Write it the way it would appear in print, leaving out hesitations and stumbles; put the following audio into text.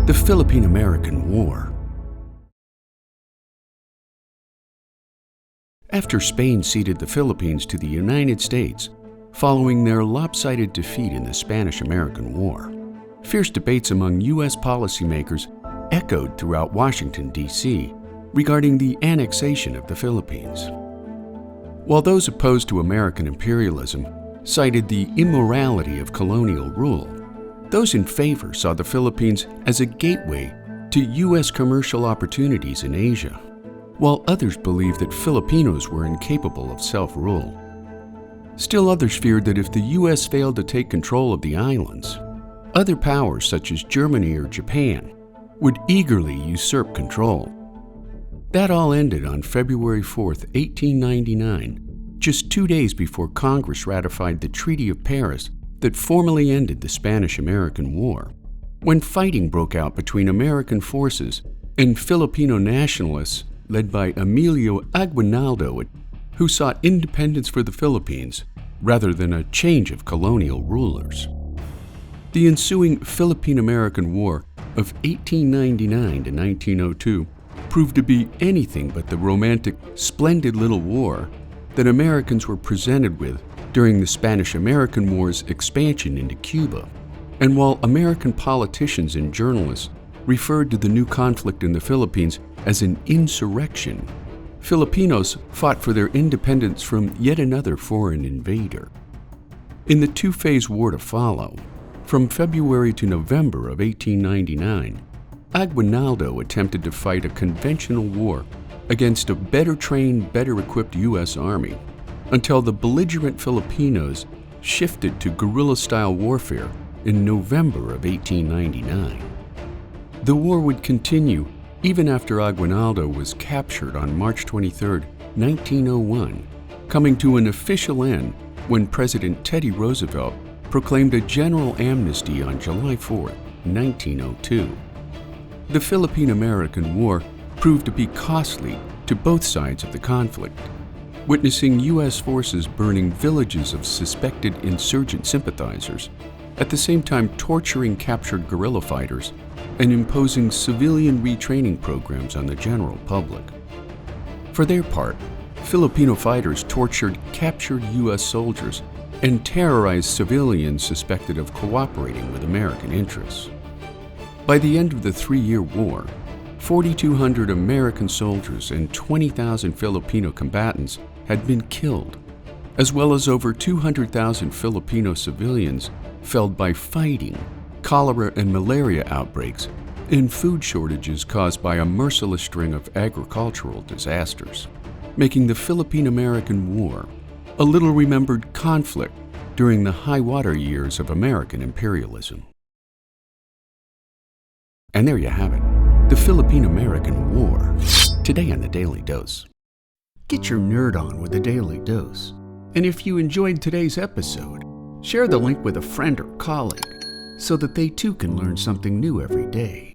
The Philippine American War. After Spain ceded the Philippines to the United States, following their lopsided defeat in the Spanish-American War, fierce debates among U.S. policymakers echoed throughout Washington, D.C. regarding the annexation of the Philippines. While those opposed to American imperialism cited the immorality of colonial rule, those in favor saw the Philippines as a gateway to U.S. commercial opportunities in Asia, while others believed that Filipinos were incapable of self-rule. Still others feared that if the U.S. failed to take control of the islands, other powers such as Germany or Japan would eagerly usurp control. That all ended on February 4, 1899, just 2 days before Congress ratified the Treaty of Paris that formally ended the Spanish-American War, when fighting broke out between American forces and Filipino nationalists led by Emilio Aguinaldo, who sought independence for the Philippines rather than a change of colonial rulers. The ensuing Philippine American War of 1899 to 1902 proved to be anything but the romantic, splendid little war that Americans were presented with during the Spanish-American War's expansion into Cuba. And while American politicians and journalists referred to the new conflict in the Philippines as an insurrection, Filipinos fought for their independence from yet another foreign invader. In the two-phase war to follow, from February to November of 1899, Aguinaldo attempted to fight a conventional war against a better-trained, better-equipped U.S. Army until the belligerent Filipinos shifted to guerrilla-style warfare in November of 1899. The war would continue even after Aguinaldo was captured on March 23, 1901, coming to an official end when President Teddy Roosevelt proclaimed a general amnesty on July 4, 1902. The Philippine American War proved to be costly to both sides of the conflict, witnessing U.S. forces burning villages of suspected insurgent sympathizers, at the same time torturing captured guerrilla fighters and imposing civilian retraining programs on the general public. For their part, Filipino fighters tortured captured U.S. soldiers and terrorized civilians suspected of cooperating with American interests. By the end of the 3-year war, 4,200 American soldiers and 20,000 Filipino combatants had been killed, as well as over 200,000 Filipino civilians felled by fighting, cholera and malaria outbreaks, and food shortages caused by a merciless string of agricultural disasters, making the Philippine American War a little-remembered conflict during the high-water years of American imperialism. And there you have it, the Philippine American War, today on the Daily Dose. Get your nerd on with the Daily Dose. And if you enjoyed today's episode, share the link with a friend or colleague so that they too can learn something new every day.